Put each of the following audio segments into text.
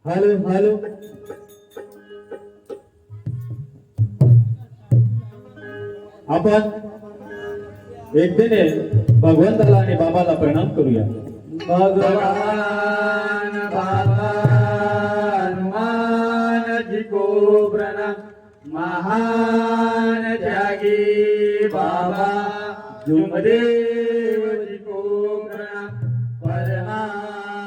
Hello hello आपण एकतेने भगवंताला आणि बाबाला प्रणाम करूया. भगवान बाबा हनुमान जी को प्रणाम. महान त्यागी बाबा जुमदेव जी को प्रणाम. परमात्माए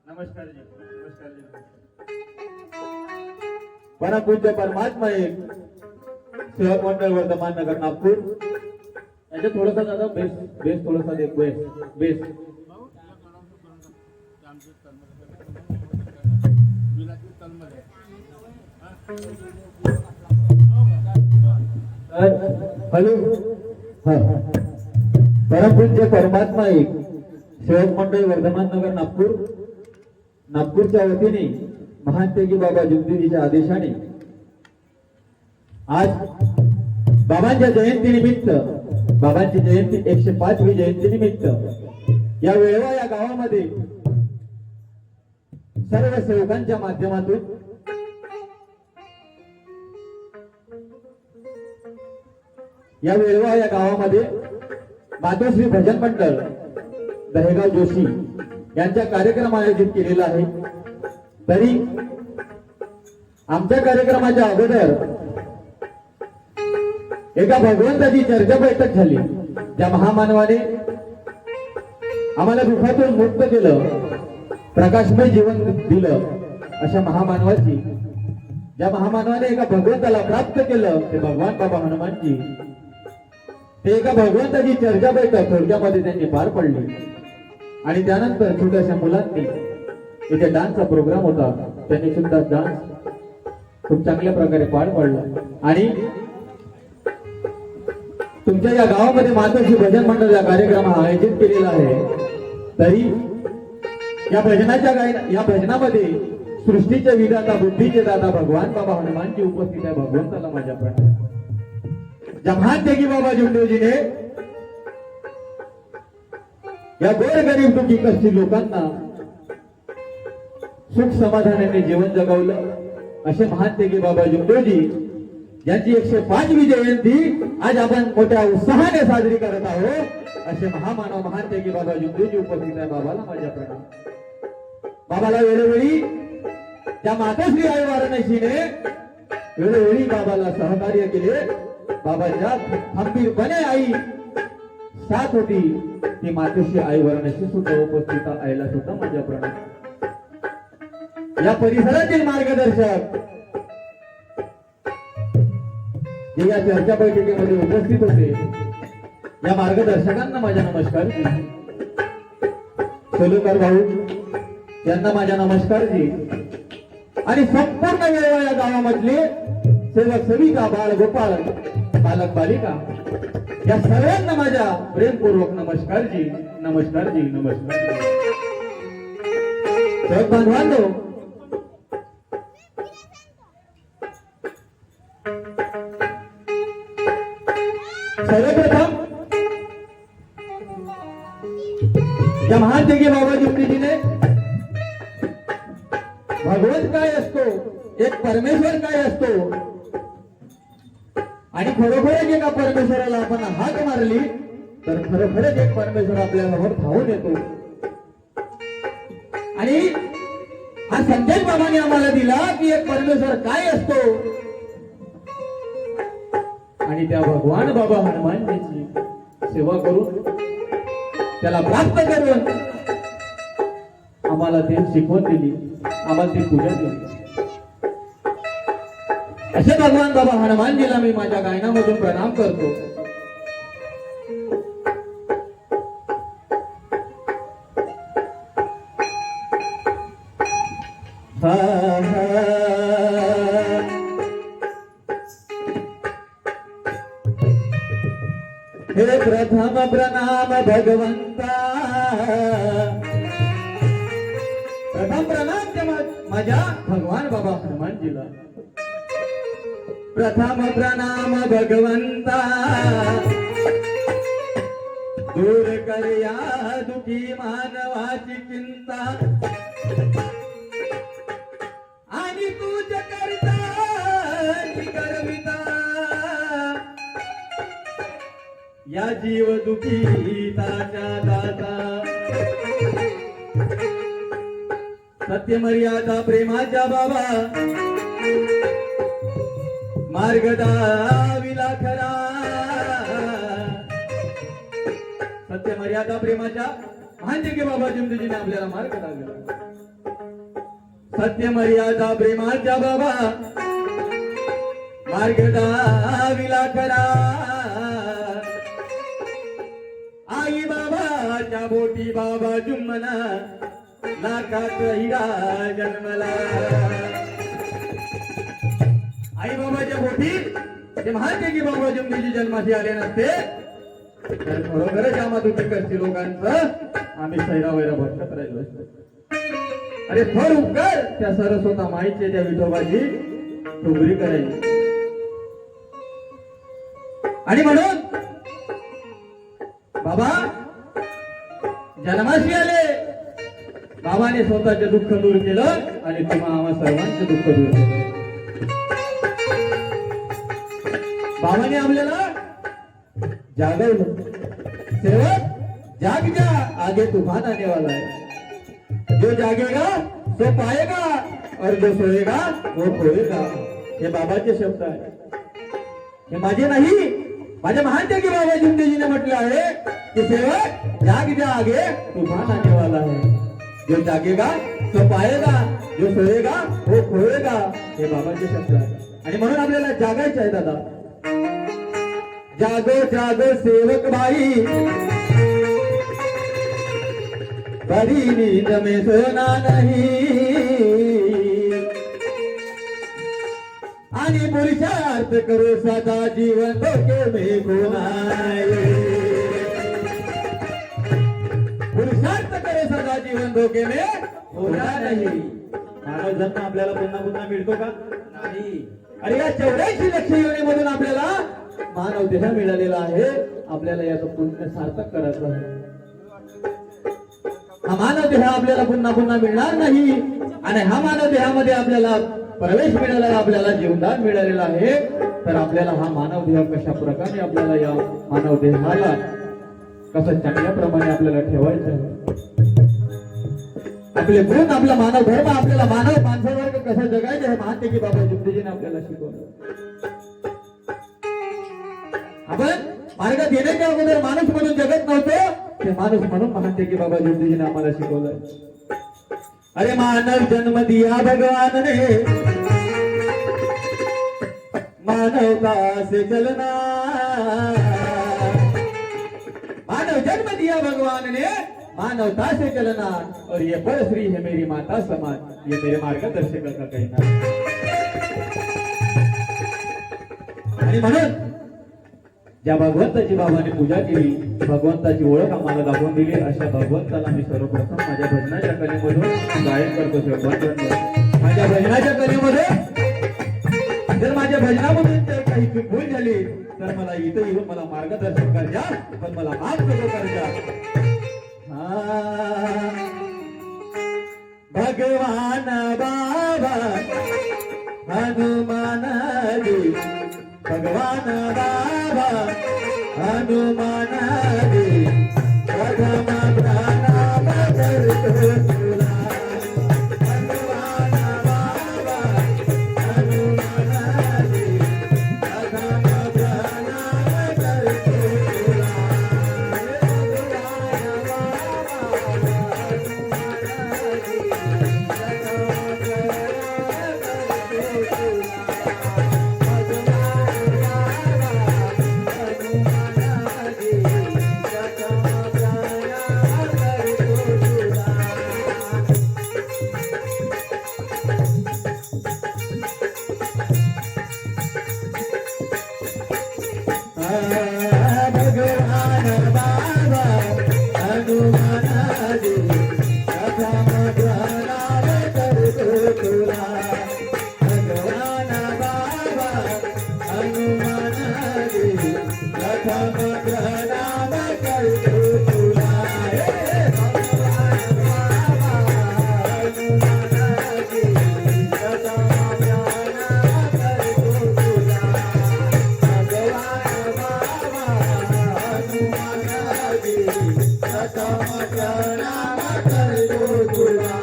नमस्कार जी. नमस्कार जी. परमपूज्य परमात्मा एक सेवक मंडळ वर्धमान नगर नागपूर याच्या थोडासा दादा बेस बेस थोडासा दे बेस बेस हॅलो हा परमपूज्य परमात्मा एक सेवक मंडळ वर्धमान नगर नागपूर नागपूरच्या वतीने महान तेगी बाबा जुमदेवजीच्या आदेशाने आज बाबांच्या जयंतीनिमित्त बाबांची जयंती 105वी जयंती निमित्त या वेळवा या गावामध्ये सर्व सेवकांच्या माध्यमातून या वेळवा या गावामध्ये मातोश्री भजन मंडळ दहेगाव जोशी यांचा कार्यक्रम आयोजित केलेला आहे. तरी आमच्या कार्यक्रमाच्या अगोदर एका भगवंताची चर्चा बैठक झाली. ज्या महामानवाने आम्हाला दुःखातून मुक्त केलं, प्रकाशमय जीवन दिलं, अशा महामानवाची ज्या महामानवाने एका भगवंताला प्राप्त केलं ते भगवान बाबा हनुमानजी, ते एका भगवंताची चर्चा बैठक थोडक्यामध्ये त्यांनी पार पडली. आणि त्यानंतर छोट्याशा मुलांनी इथे डान्सचा प्रोग्राम होता, त्यांनी सुद्धा डान्स खूप चांगल्या प्रकारे पार पडला. आणि तुमच्या या गावामध्ये मातोश्री भजन मंडळ या कार्यक्रम आयोजित केलेला आहे. तरी या भजनामध्ये सृष्टीचे विधाता बुद्धीचे दाता भगवान बाबा हनुमानजी उपस्थित आहे. भगवंताला माझ्या प्रणाम. जमहान तेगी बाबा जुमदेवजीने या गोरगरीब दुःखी कष्टी लोकांना सुख समाधानाने जीवन जगवलं. असे महान तेगी बाबा जुमदेवजी यांची 105वी जयंती आज आपण मोठ्या उत्साहाने साजरी करत आहोत. असे महामानव महान तेगी बाबा जुमदेवजी उपस्थित आहे. बाबाला माझ्या प्रणाम. बाबाला वेळोवेळी त्या मातोश्री आई वाराणसीने वेळोवेळी बाबाला सहकार्य केले. बाबाच्या खंबीरपणे आई साथ होती. ती मातोश्री आई वाराणसी सुद्धा उपस्थित आईला सुद्धा माझ्या प्रणाम. या परिसरातील मार्गदर्शक जे या चर्चा बैठकीमध्ये उपस्थित होते, या मार्गदर्शकांना माझा नमस्कार. सोलुकर भाऊ यांना माझा नमस्कार जी. आणि संपूर्ण वेळवा या गावामधले सेवक सेविका बाळ गोपाळ बालक बालिका या सर्वांना माझ्या प्रेमपूर्वक नमस्कार जी. नमस्कार जी. नमस्कार. सेवक बांधवांनो, सर्वप्रथम या महान तेगी बाबा जुमदेवजीने भगवंत काय असतो, एक परमेश्वर काय असतो, आणि खरोखरच एका परमेश्वराला आपण हाक मारली तर खरोखरच एक परमेश्वर आपल्यासमोर धावून येतो. आणि हा संदेश बाबांनी आम्हाला दिला की एक परमेश्वर काय असतो, आणि त्या भगवान बाबा हनुमानजीची सेवा करून त्याला प्राप्त करून आम्हाला ते शिकवण दिली, आम्हाला ती पूजा दिली. असे भगवान बाबा हनुमानजीला मी माझ्या गायनामधून प्रणाम करतो. हे प्रथम प्रणाम भगवंता, प्रथम प्रणाम त्या माझ्या भगवान बाबा हनुमानजीला. प्रथम प्रणाम भगवंता, दूर कर या दुखी मानवाची चिंता, आणि तुझ करता करविता, या जीव दुखीताच्या दाता. सत्य मर्यादा प्रेमाच्या बाबा, मार्ग दाविला खरा. सत्य मर्यादा प्रेमाच्या महानजी बाबा जिंदजीने आपल्याला मार्ग दाखवला. सत्य मर्यादा प्रेमाच्या बाबा, मार्ग दाविला खरा. आई बाबाच्या बोटी बाबा जुम्मना, नाकात हिरा जन्मला. आई बाबाच्या बोटी ते महानजी बाबा जिंदजी जन्माशी आले नसते तर खरोखरच या मातृकस्ती लोकांचं आम्ही सैरा वैरा भटकत राहिलो असतो. अरे थोर उपकार त्या सरस्वता माईचे त्या विठोबाची ठोकरी करायची. आणि म्हणून बाबा जन्माशी आले, बाबाने स्वतःचे दुःख दूर केलं आणि तुम्हा आम्हा सर्वांचे दुःख दूर केलं. बाबाने आपल्याला जागवलं. सेवक जाग जा, आगे तूफान आने वाला है. जो जागेगा तो पाएगा और जो सोएगा वो खोएगा. हे बाबाचे शब्द आहे, हे माझे नाही. माझ्या महानजी बाबा जिंदजीने म्हटले आहे की सेवक जाग जा, आगे तूफान आने वाला है. जो जागेगा तो पाएगा, जो सोएगा वो खोएगा. हे बाबाचे शब्द आहे. आणि म्हणून आपल्याला जागायचे आहे दादा. जागो जागो सेवक बाई, बड़ी नींद में सोना नहीं. आणि पुरुषार्थ करो सदा जीवन धोके में खोनाए. पुरुषार्थ करो सदा जीवन धोके में खोना नहीं. मानव जन्म आपल्याला पुन्हा पुन्हा मिळतो का? नाही. अरे या 84 लक्ष योनीमधून आपल्याला मानव देह मिळालेला आहे. आपल्याला याचं पुण्य सार्थक करायचं आहे. हा मानव देह आपल्याला पुन्हा पुन्हा मिळणार नाही. आणि हा मानव देहामध्ये आपल्याला प्रवेश मिळालेला, आपल्याला जीवनदान मिळालेला आहे. तर आपल्याला हा मानव देह कशा प्रकारे आपल्याला या मानव देहाला कसं चांगल्या प्रमाणे आपल्याला ठेवायचं आहे. आपले गुण, आपला मानव धर्म, आपल्याला मानव माणसावर्ग कसं जगायचं हे महानजी बाबा जिंदजीने आपल्याला शिकवलं. आपण मार्गात येण्याच्या अगोदर माणूस म्हणून जगत नव्हतो, ते माणूस म्हणून महानजी बाबा जिंदजीने आम्हाला शिकवलंय. अरे मानव जन्म दिया भगवान ने, मानवता से चलना. मानव जन्म दिया भगवान ने, मानवता से चलना. और ये परश्री है मेरी माता समान, ये मेरे मार्गदर्शक का कहना. आणि म्हणून ज्या भगवंताची बाबाने पूजा केली, भगवंताची ओळख आम्हाला दाखवून दिली, अशा भगवंताला मी सर्वप्रथम माझ्या भजनाच्या कलेमधून गायन करतो. माझ्या भजनाच्या कलेमध्ये जर माझ्या भजनामधून जर काही भूल झाली तर मला इथं येऊन मला मार्गदर्शन करजा, पण मला माफ नको करजा. भगवान बाबा हनुमान जी, भगवान बाबा हनुमान जी, प्रथम प्रणाम करतो तुला. भगवान बाबा हनुमान जी, प्रथम प्रणाम करतो तुला. भगवान प्रथम प्रणाम करतो तुला.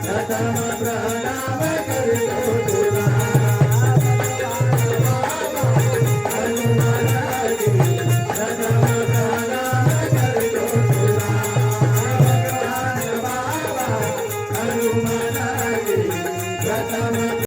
प्रथम प्रणाम